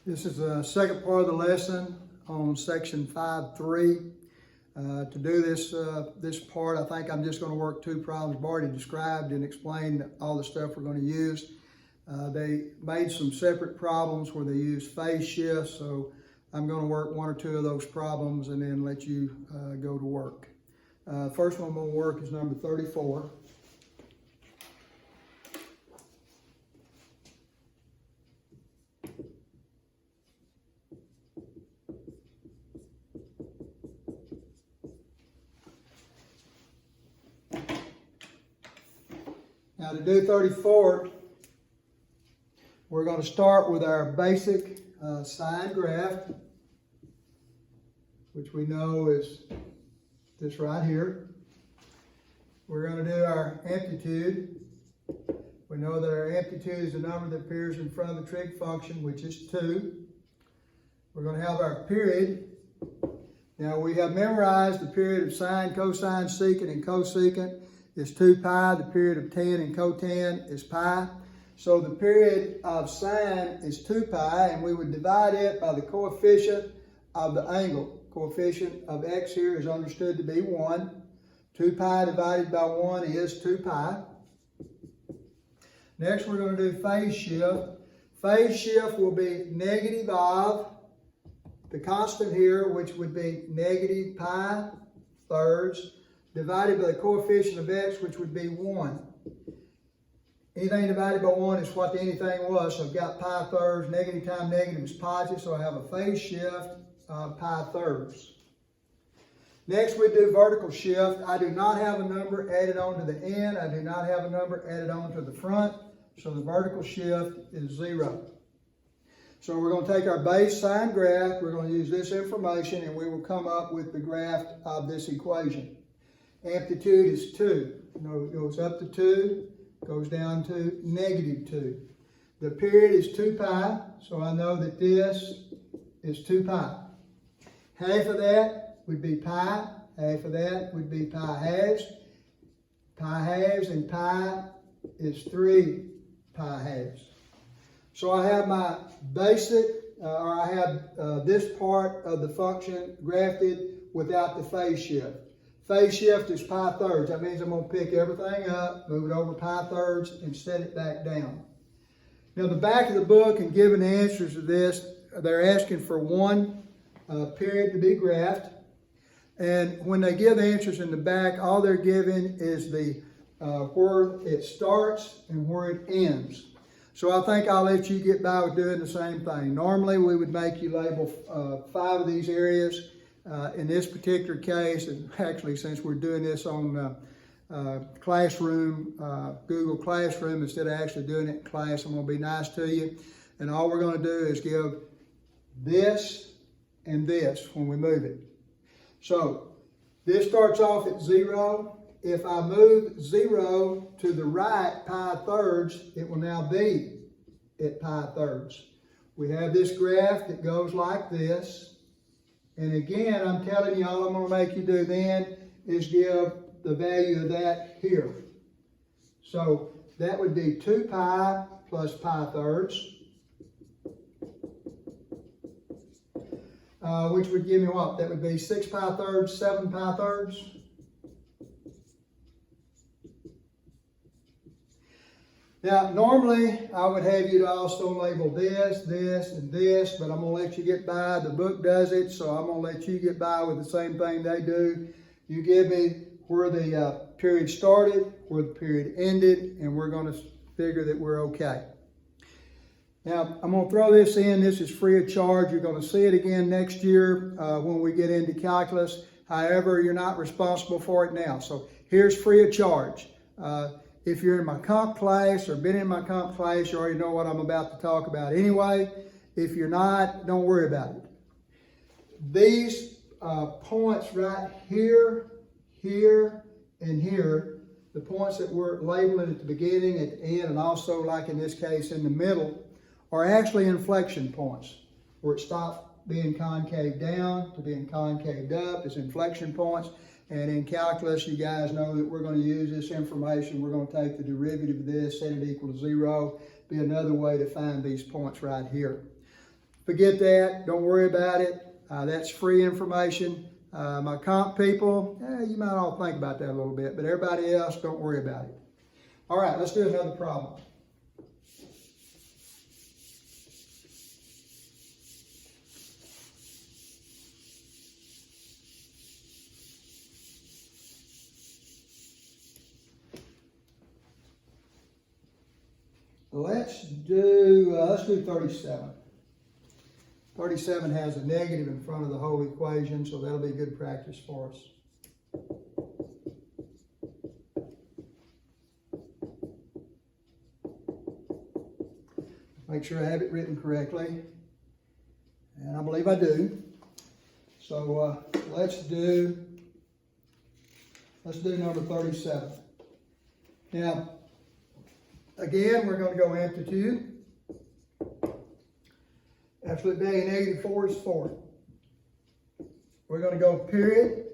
This is the second part of the lesson on section 5.3. To do this part, I think I'm just going to work two problems I've already described and explain all the stuff we're going to use. They made some separate problems where they used phase shifts, so I'm going to work one or two of those problems and then let you go to work. First one I'm going to work is number 34. Now to do 34, we're going to start with our basic sine graph, which we know is this right here. We're going to do our amplitude. We know that our amplitude is the number that appears in front of the trig function, which is 2. We're going to have our period. Now we have memorized the period of sine, cosine, secant, and cosecant is 2 pi. The period of tan and cotan is pi. So the period of sine is 2 pi, and we would divide it by the coefficient of the angle. Coefficient of x here is understood to be 1. 2 pi divided by 1 is 2 pi. Next we're going to do phase shift. Phase shift will be negative of the constant here, which would be negative pi thirds, divided by the coefficient of x, which would be 1. Anything divided by 1 is what the anything was, so I've got pi thirds. Negative times negative is positive, so I have a phase shift of pi thirds. Next we do vertical shift. I do not have a number added on to the end. I do not have a number added on to the front, so the vertical shift is 0. So we're going to take our base sine graph, we're going to use this information, and we will come up with the graph of this equation. Amplitude is 2. It goes up to 2, goes down to negative 2. The period is 2 pi, so I know that this is 2 pi. Half of that would be pi, half of that would be pi halves. Pi halves and pi is 3 pi halves. So I have my basic, or I have this part of the function graphed without the phase shift. Phase shift is pi thirds. That means I'm going to pick everything up, move it over pi thirds, and set it back down. Now the back of the book and giving the answers to this, they're asking for one period to be graphed. And when they give answers in the back, all they're giving is the where it starts and where it ends. So I think I'll let you get by with doing the same thing. Normally we would make you label 5 of these areas. In this particular case, and actually since we're doing this on Classroom, Google Classroom, instead of actually doing it in class, I'm going to be nice to you. And all we're going to do is give this and this when we move it. So this starts off at 0. If I move 0 to the right pi thirds, it will now be at pi thirds. We have this graph that goes like this. And again, I'm telling you, all I'm going to make you do then is give the value of that here. So that would be 2 pi plus pi thirds, which would give me what? That would be 6 pi thirds, 7 pi thirds. Now, normally I would have you to also label this, this, and this, but I'm going to let you get by. The book does it, so I'm going to let you get by with the same thing they do. You give me where the period started, where the period ended, and we're going to figure that we're okay. Now, I'm going to throw this in. This is free of charge. You're going to see it again next year when we get into calculus. However, you're not responsible for it now. So here's free of charge. If you're in my comp class or been in my comp class, you already know what I'm about to talk about anyway. If you're not, don't worry about it. These points right here, here, and here, the points that we're labeling at the beginning, at the end, and also like in this case in the middle, are actually inflection points where it stops being concave down to being concave up. It's inflection points. And in calculus, you guys know that we're going to use this information. We're going to take the derivative of this, set it equal to 0. Be another way to find these points right here. forget that. Don't worry about it. That's free information. My comp people, you might all think about that a little bit, but everybody else, don't worry about it. All right, let's do another problem. Let's do 37. 37 has a negative in front of the whole equation, so that'll be good practice for us. Make sure I have it written correctly, and I believe I do. So let's do number 37. Now, again, we're going to go amplitude. Absolute value negative 4 is 4. We're going to go period.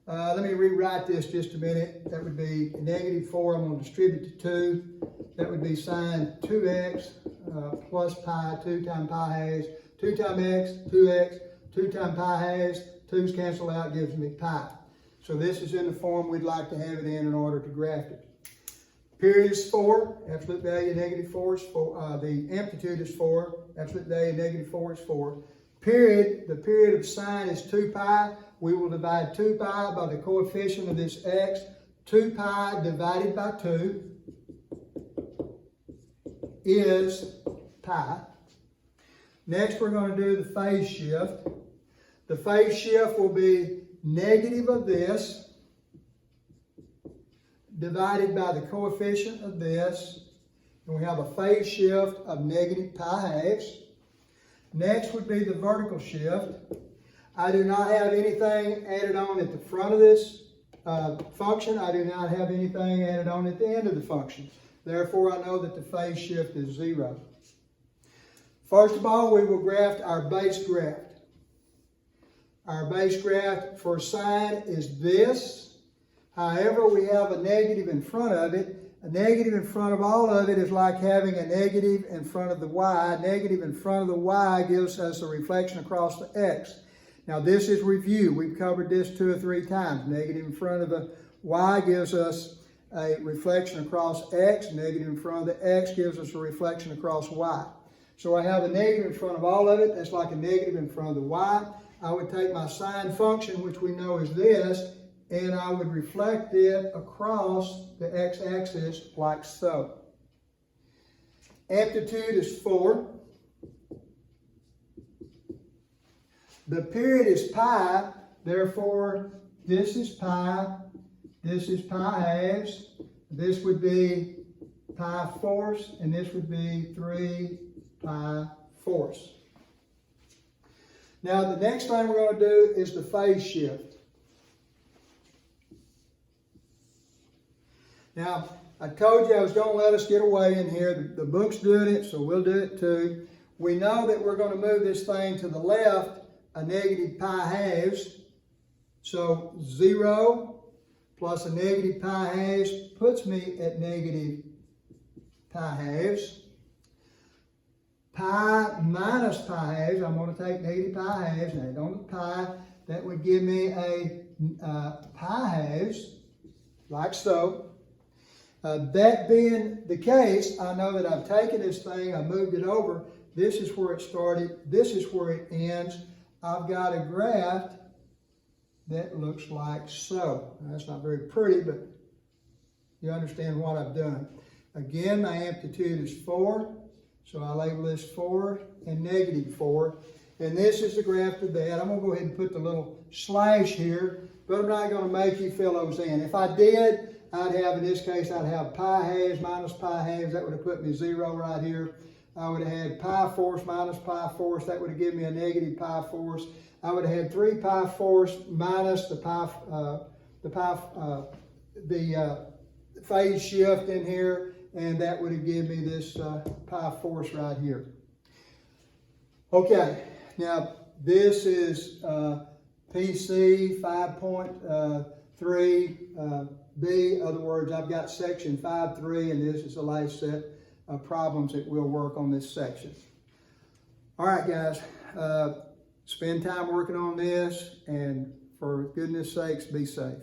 Let me rewrite this just a minute. That would be negative 4. I'm going to distribute to 2. That would be sine 2x plus pi, 2 times pi halves, 2 times x, 2x, 2 times pi halves, 2's cancel out, gives me pi. So this is in the form we'd like to have it in order to graph it. Period is 4, absolute value negative 4 is 4, the amplitude is 4, absolute value negative 4 is 4. Period, the period of sine is 2 pi. We will divide 2 pi by the coefficient of this x. 2 pi divided by 2 is pi. Next, we're going to do the phase shift. The phase shift will be negative of this divided by the coefficient of this, and we have a phase shift of negative pi halves. Next would be the vertical shift. I do not have anything added on at the front of this function. I do not have anything added on at the end of the function. Therefore, I know that the phase shift is 0. First of all, we will graph our base graph. Our base graph for sine is this. However, we have a negative in front of it. A negative in front of all of it is like having a negative in front of the y. Negative in front of the y gives us a reflection across the x. Now this is review. We've covered this 2 or 3 times. Negative in front of the y gives us a reflection across x. Negative in front of the x gives us a reflection across y. So I have a negative in front of all of it. That's like a negative in front of the y. I would take my sine function, which we know is this, and I would reflect it across the x-axis like so. Amplitude is 4. The period is pi, therefore this is pi, this is pi halves, this would be pi fourths, and this would be 3 pi fourths. Now the next thing we're going to do is the phase shift. Now, I told you I was going to let us get away in here. The book's doing it, so we'll do it too. We know that we're going to move this thing to the left, a negative pi halves. So 0 plus a negative pi halves puts me at negative pi halves. Pi minus pi halves, I'm going to take negative pi halves and add on the pi. That would give me a pi halves, like so. That being the case, I know that I've taken this thing, I moved it over. This is where it started. This is where it ends. I've got a graph that looks like so. Now, that's not very pretty, but you understand what I've done. Again, my amplitude is 4. So I label this 4 and negative 4. And this is the graph of that. I'm going to go ahead and put the little slash here, but I'm not going to make you fill those in. If I did, I'd have, in this case, I'd have pi halves minus pi halves. That would have put me 0 right here. I would have had pi fourths minus pi fourths. That would have given me a negative pi fourths. I would have had 3 pi fourths minus the phase shift in here, and that would have given me this pi fourths right here. Okay, now this is PC5.3b. In other words, I've got section 5.3, and this is the last set of problems that we'll work on this section. All right, guys, spend time working on this, and for goodness sakes, be safe.